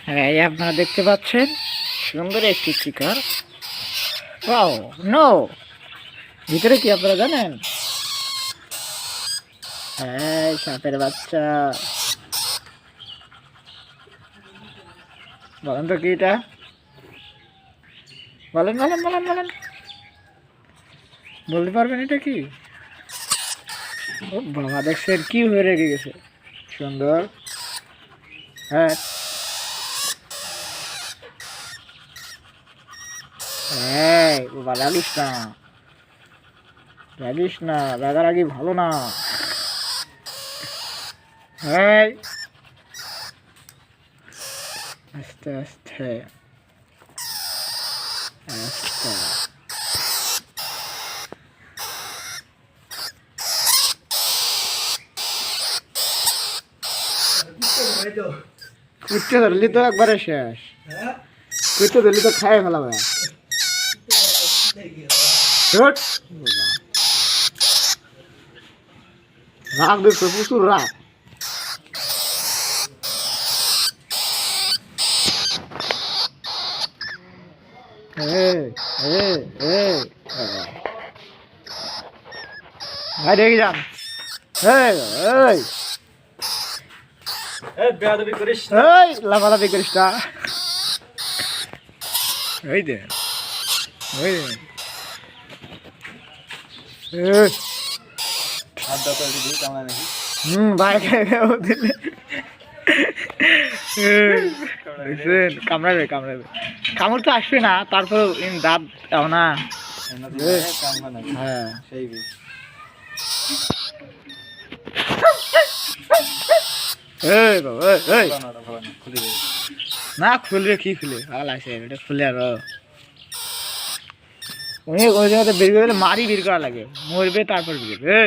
হ্যাঁ, এই আপনারা দেখতে পাচ্ছেন সুন্দর একটি শিকার। ওয়াও, নো, ভিতরে কি আপনারা জানেন? হ্যাঁ, সাপের বাচ্চা। বলেন তো কি এটা? বলেন বলেন বলেন বলেন, বলতে পারবেন এটা কি? ও বাবা, দেখছেন কি হয়ে রেখে গেছে, সুন্দর। হ্যাঁ হ্যাঁ, বাবা রাগিস না, রাগিস না, রাগারাগি ভালো না। হ্যাঁ, আস্তে আস্তে আস্তে। কুত্তে ধরলি তো একবারে শেষ, কুত্তে ধরলি তো খাই ফেলাবে। রাগ দেখছো, প্রচুর রাগ। ভাই দেখে যান। বেয়াদবি করিস লাফালাফি করিস না। এই দে, ওই দে। হাত দাও তো দিদি কামড়া নাকি ভাই দিলে কামড়াবে কামড়াবে, কামড় তো আসবে না, তারপর দাঁত দাও না। কামড়া নাকি হ্যাঁ, সেই বিষ বাবা এই ভালো না খুলে দেবে না, খুলবে কি খুলে, ভালো আছে এটা খুলে। আর উনি ওই জায়গাতে বের করে দিলে মারি বের করা লাগে, মরবে তারপর বের করবে।